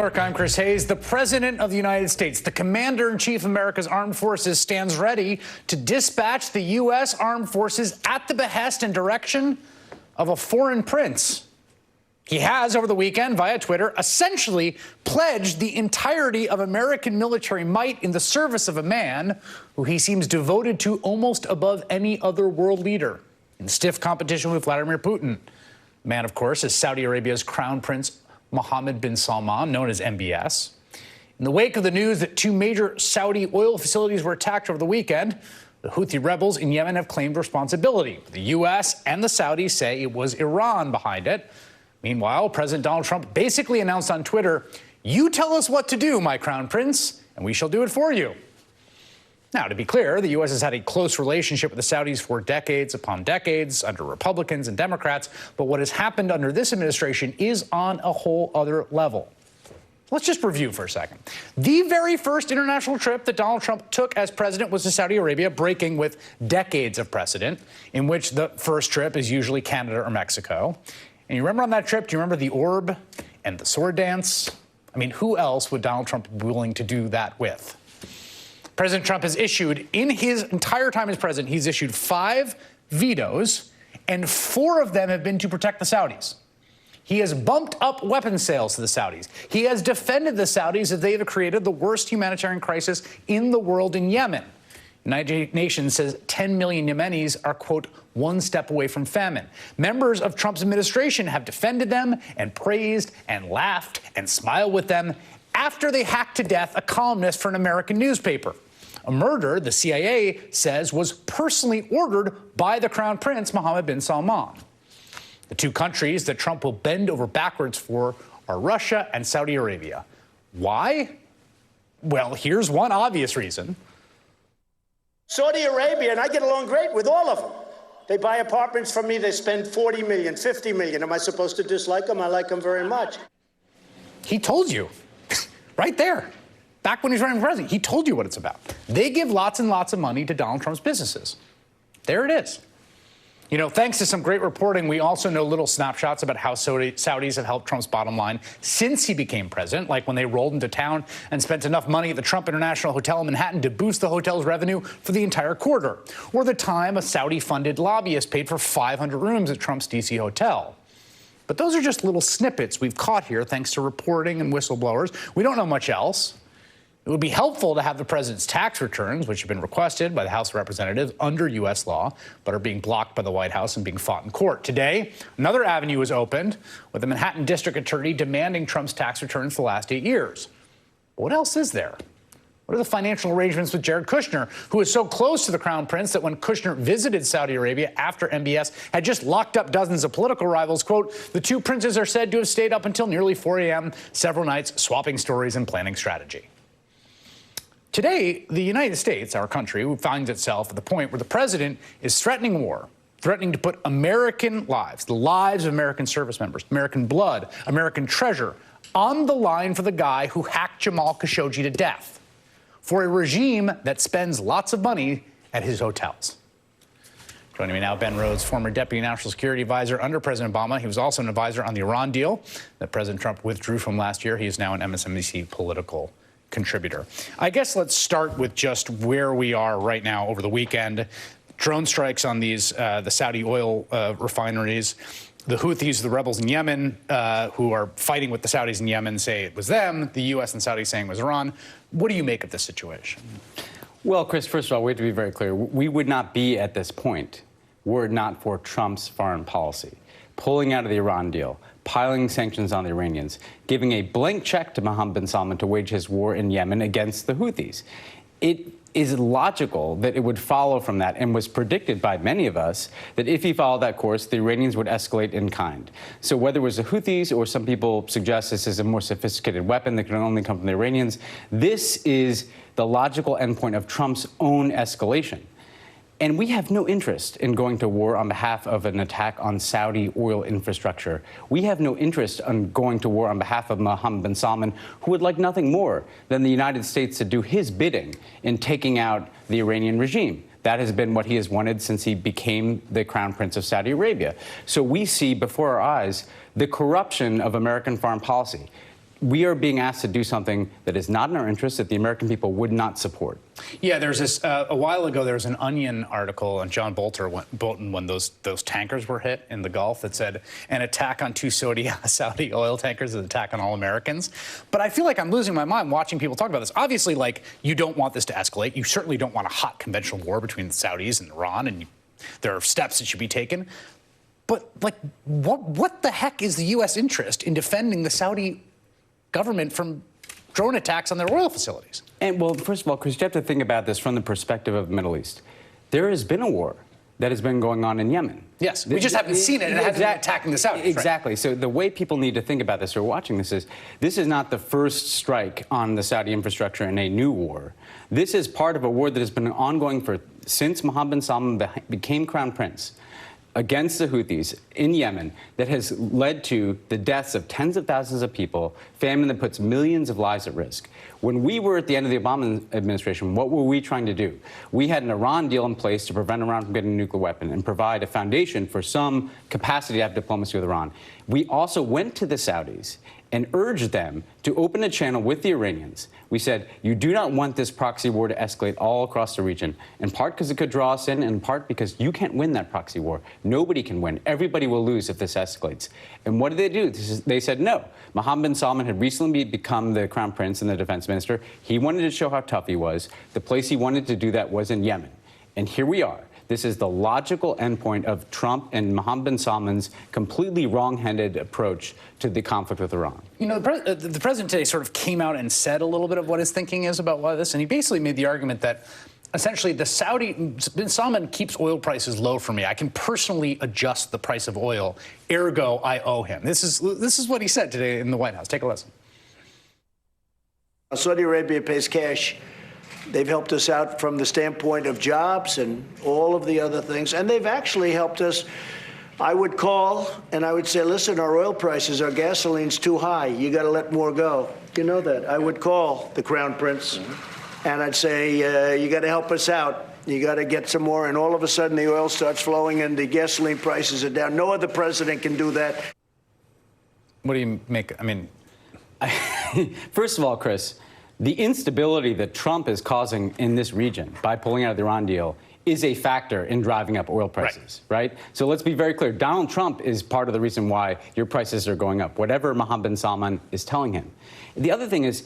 York, I'm Chris Hayes. The President of the United States, the Commander-in-Chief of America's Armed Forces, stands ready to dispatch the U.S. Armed Forces at the behest and direction of a foreign prince. He has, over the weekend, via Twitter, essentially pledged the entirety of American military might in the service of a man who he seems devoted to almost above any other world leader, in stiff competition with Vladimir Putin. The man, of course, is Saudi Arabia's Crown Prince Mohammed bin Salman, known as MBS. In the wake of the news that two major Saudi oil facilities were attacked over the weekend, the Houthi rebels in Yemen have claimed responsibility. The U.S. and the Saudis say it was Iran behind it. Meanwhile, President Donald Trump basically announced on Twitter, "You tell us what to do, my Crown Prince, and we shall do it for you." Now, to be clear, the U.S. has had a close relationship with the Saudis for decades upon decades under Republicans and Democrats, but what has happened under this administration is on a whole other level. Let's just review for a second. The very first international trip that Donald Trump took as president was to Saudi Arabia, breaking with decades of precedent, in which the first trip is usually Canada or Mexico. And you remember on that trip, do you remember the orb and the sword dance? I mean, who else would Donald Trump be willing to do that with? President Trump has issued, in his entire time as president, he's issued 5 vetoes, and 4 of them have been to protect the Saudis. He has bumped up weapons sales to the Saudis. He has defended the Saudis as they have created the worst humanitarian crisis in the world in Yemen. The United Nations says 10 million Yemenis are, quote, one step away from famine. Members of Trump's administration have defended them and praised and laughed and smiled with them after they hacked to death a columnist for an American newspaper. A murder the CIA says was personally ordered by the Crown Prince, Mohammed bin Salman. The two countries that Trump will bend over backwards for are Russia and Saudi Arabia. Why? Well, here's one obvious reason. Saudi Arabia, and I get along great with all of them. They buy apartments from me, they spend 40 million, 50 million. Am I supposed to dislike them? I like them very much. He told you, right there. Back when he was running for president, he told you what it's about. They give lots and lots of money to Donald Trump's businesses. There it is. You know, thanks to some great reporting, we also know little snapshots about how Saudis have helped Trump's bottom line since he became president, like when they rolled into town and spent enough money at the Trump International Hotel in Manhattan to boost the hotel's revenue for the entire quarter, or the time a Saudi-funded lobbyist paid for 500 rooms at Trump's D.C. hotel. But those are just little snippets we've caught here thanks to reporting and whistleblowers. We don't know much else. It would be helpful to have the president's tax returns, which have been requested by the House of Representatives under U.S. law, but are being blocked by the White House and being fought in court. Today, another avenue was opened, with the Manhattan District Attorney demanding Trump's tax returns for the last 8 years. But what else is there? What are the financial arrangements with Jared Kushner, who is so close to the Crown Prince that when Kushner visited Saudi Arabia after MBS had just locked up dozens of political rivals, quote, the two princes are said to have stayed up until nearly 4 a.m. several nights, swapping stories and planning strategy. Today, the United States, our country, finds itself at the point where the president is threatening war, threatening to put American lives, the lives of American service members, American blood, American treasure, on the line for the guy who hacked Jamal Khashoggi to death, for a regime that spends lots of money at his hotels. Joining me now, Ben Rhodes, former Deputy National Security Advisor under President Obama. He was also an advisor on the Iran deal that President Trump withdrew from last year. He is now an MSNBC political contributor. I guess let's start with just where we are right now over the weekend. Drone strikes on these, the Saudi oil refineries. The Houthis, the rebels in Yemen, who are fighting with the Saudis in Yemen, say it was them. The U.S. and Saudis saying it was Iran. What do you make of this situation? Well, Chris, first of all, we have to be very clear. We would not be at this point were it not for Trump's foreign policy, pulling out of the Iran deal, piling sanctions on the Iranians, giving a blank check to Mohammed bin Salman to wage his war in Yemen against the Houthis. It is logical that it would follow from that, and was predicted by many of us, that if he followed that course, the Iranians would escalate in kind. So whether it was the Houthis, or some people suggest this is a more sophisticated weapon that can only come from the Iranians, this is the logical endpoint of Trump's own escalation. And we have no interest in going to war on behalf of an attack on Saudi oil infrastructure. We have no interest in going to war on behalf of Mohammed bin Salman, who would like nothing more than the United States to do his bidding in taking out the Iranian regime. That has been what he has wanted since he became the Crown Prince of Saudi Arabia. So we see before our eyes the corruption of American foreign policy. we are being asked to do something that is not in our interest, that the American people would not support. Yeah, there's this, a while ago, there was an Onion article on John Bolton when those tankers were hit in the Gulf that said, an attack on two Saudi oil tankers is an attack on all Americans. But I feel like I'm losing my mind watching people talk about this. Obviously, like, you don't want this to escalate. You certainly don't want a hot conventional war between the Saudis and Iran, and there are steps that should be taken. But, like, what the heck is the U.S. interest in defending the Saudi government from drone attacks on their oil facilities? And, well, first of all, Chris, you have to think about this from the perspective of the Middle East. There has been a war that has been going on in Yemen. Yes, we just haven't seen it, and it hasn't been attacking the Saudis. Exactly. Right? So the way people need to think about this or watching this is not the first strike on the Saudi infrastructure in a new war. This is part of a war that has been ongoing since Mohammed bin Salman became crown prince against the Houthis in Yemen, that has led to the deaths of tens of thousands of people, famine that puts millions of lives at risk. When we were at the end of the Obama administration, what were we trying to do? We had an Iran deal in place to prevent Iran from getting a nuclear weapon and provide a foundation for some capacity to have diplomacy with Iran. We also went to the Saudis and urged them to open a channel with the Iranians. We said, you do not want this proxy war to escalate all across the region, in part because it could draw us in, and in part because you can't win that proxy war. Nobody can win. Everybody will lose if this escalates. And what did they do? They said no. Mohammed bin Salman had recently become the crown prince and the defense minister. He wanted to show how tough he was. The place he wanted to do that was in Yemen. And here we are. This is the logical endpoint of Trump and Mohammed bin Salman's completely wrong-handed approach to the conflict with Iran. You know, the president today sort of came out and said a little bit of what his thinking is about why this, and he basically made the argument that essentially bin Salman keeps oil prices low for me. I can personally adjust the price of oil, ergo I owe him. This is what he said today in the White House. Take a listen. Saudi Arabia pays cash. They've helped us out from the standpoint of jobs and all of the other things. And they've actually helped us. I would call and I would say, listen, our oil prices, our gasoline's too high. You got to let more go. You know that. I would call the Crown Prince and I'd say, you got to help us out. You got to get some more. And all of a sudden the oil starts flowing and the gasoline prices are down. No other president can do that. What do you make? I mean, first of all, Chris, the instability that Trump is causing in this region by pulling out of the Iran deal is a factor in driving up oil prices, right? So let's be very clear. Donald Trump is part of the reason why your prices are going up, whatever Mohammed bin Salman is telling him. The other thing is,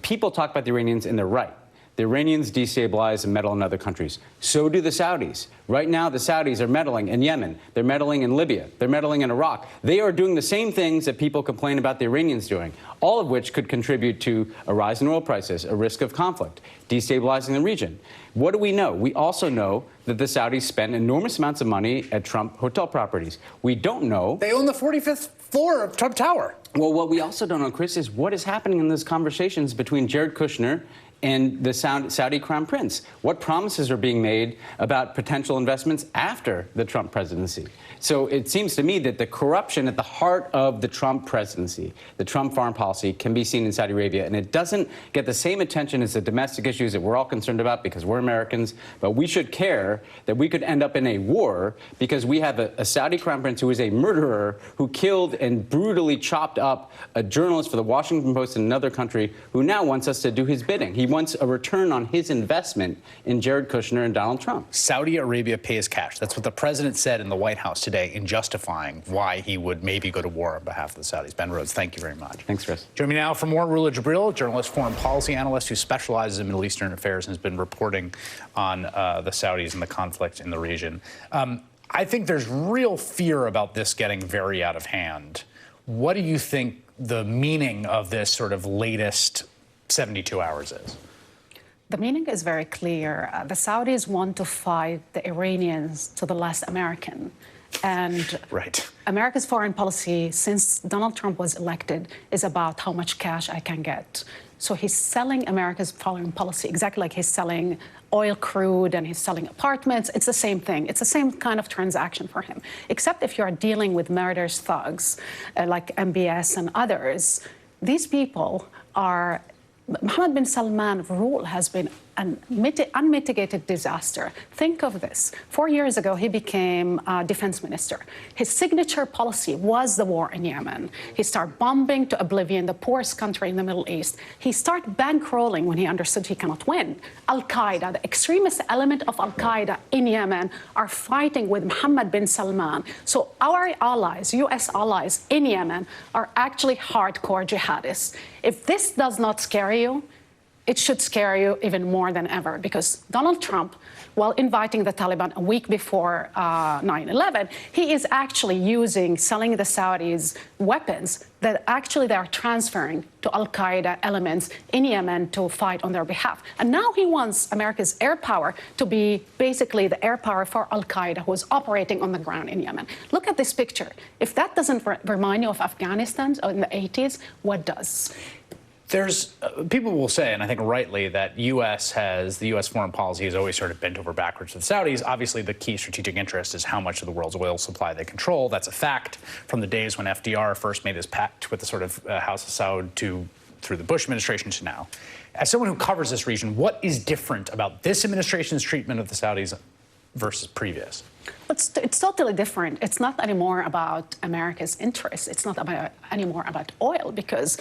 people talk about the Iranians and they're right. The Iranians destabilize and meddle in other countries. So do the Saudis. Right now, the Saudis are meddling in Yemen. They're meddling in Libya. They're meddling in Iraq. They are doing the same things that people complain about the Iranians doing, all of which could contribute to a rise in oil prices, a risk of conflict, destabilizing the region. What do we know? We also know that the Saudis spend enormous amounts of money at Trump hotel properties. We don't know. They own the 45th floor of Trump Tower. Well, what we also don't know, Chris, is what is happening in those conversations between Jared Kushner and the Saudi Crown Prince. What promises are being made about potential investments after the Trump presidency? So it seems to me that the corruption at the heart of the Trump presidency, the Trump foreign policy, can be seen in Saudi Arabia. And it doesn't get the same attention as the domestic issues that we're all concerned about because we're Americans. But we should care that we could end up in a war because we have a Saudi Crown Prince who is a murderer who killed and brutally chopped up a journalist for the Washington Post in another country who now wants us to do his bidding. He wants a return on his investment in Jared Kushner and Donald Trump. Saudi Arabia pays cash. That's what the president said in the White House today in justifying why he would maybe go to war on behalf of the Saudis. Ben Rhodes, thank you very much. Thanks, Chris. Join me now for more. Rula Jibril, journalist, foreign policy analyst who specializes in Middle Eastern affairs and has been reporting on the Saudis and the conflict in the region. I think there's real fear about this getting very out of hand. What do you think the meaning of this sort of latest 72 hours is? The meaning is very clear. The Saudis want to fight the Iranians to the last American. And right. America's foreign policy, since Donald Trump was elected, is about how much cash I can get. So he's selling America's foreign policy exactly like he's selling oil crude and he's selling apartments. It's the same thing. It's the same kind of transaction for him. Except if you're dealing with murderous thugs like MBS and others, these people are... Mohammed bin Salman's rule has been an unmitigated disaster. Think of this. 4 years ago, he became defense minister. His signature policy was the war in Yemen. He started bombing to oblivion the poorest country in the Middle East. He started bankrolling when he understood he cannot win. Al-Qaeda, the extremist element of Al-Qaeda in Yemen, are fighting with Mohammed bin Salman. So our allies, U.S. allies in Yemen, are actually hardcore jihadists. If this does not scare you, it should scare you even more than ever, because Donald Trump, while inviting the Taliban a week before 9/11, he is actually selling the Saudis weapons that actually they are transferring to Al-Qaeda elements in Yemen to fight on their behalf. And now he wants America's air power to be basically the air power for Al-Qaeda, who is operating on the ground in Yemen. Look at this picture. If that doesn't remind you of Afghanistan in the 80s, what does? There's people will say, and I think rightly, that the U.S. foreign policy has always sort of bent over backwards to the Saudis. Obviously, the key strategic interest is how much of the world's oil supply they control. That's a fact from the days when FDR first made his pact with the sort of House of Saud through the Bush administration to now. As someone who covers this region, what is different about this administration's treatment of the Saudis versus previous? It's totally different. It's not anymore about America's interests. It's not anymore about oil, because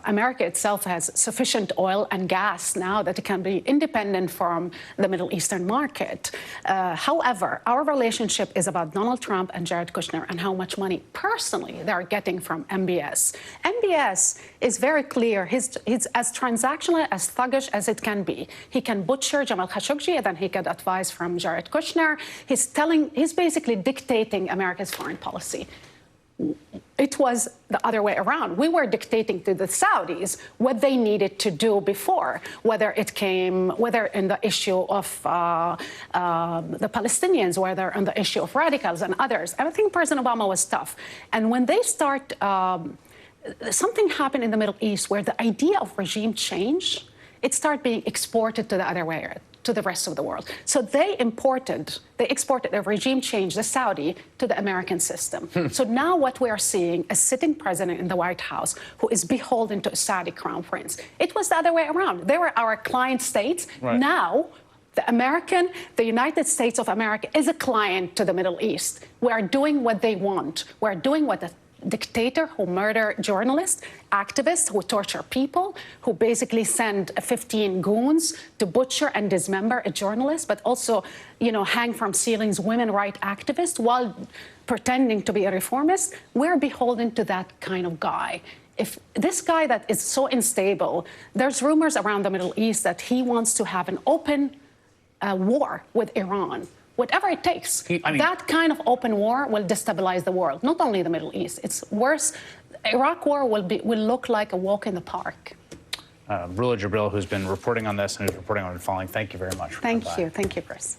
America itself has sufficient oil and gas now that it can be independent from the Middle Eastern market. However, our relationship is about Donald Trump and Jared Kushner and how much money personally they're getting from MBS. MBS is very clear. He's as transactional, as thuggish as it can be. He can butcher Jamal Khashoggi, and then he get advice from Jared Kushner. He's basically dictating America's foreign policy. It was the other way around. We were dictating to the Saudis what they needed to do before, whether in the issue of the Palestinians, whether in the issue of radicals and others. I think President Obama was tough. And when they start, something happened in the Middle East where the idea of regime change, it started being exported to the other way around, to the rest of the world. So they exported a regime change, the Saudi, to the American system. So now what we are seeing, a sitting president in the White House who is beholden to a Saudi crown prince. It was the other way around. They were our client states. Right. Now, the United States of America is a client to the Middle East. We are doing what they want. We're doing what the dictator who murder journalists, activists who torture people, who basically send 15 goons to butcher and dismember a journalist, but also, hang from ceilings women rights activists while pretending to be a reformist. We're beholden to that kind of guy. If this guy that is so unstable, there's rumors around the Middle East that he wants to have an open war with Iran. Whatever it takes. That kind of open war will destabilize the world, not only the Middle East. It's worse. Iraq war will look like a walk in the park. Rula Jibril, who's been reporting on this and who's reporting on it falling, thank you very much. Thank you. Thank you, Chris.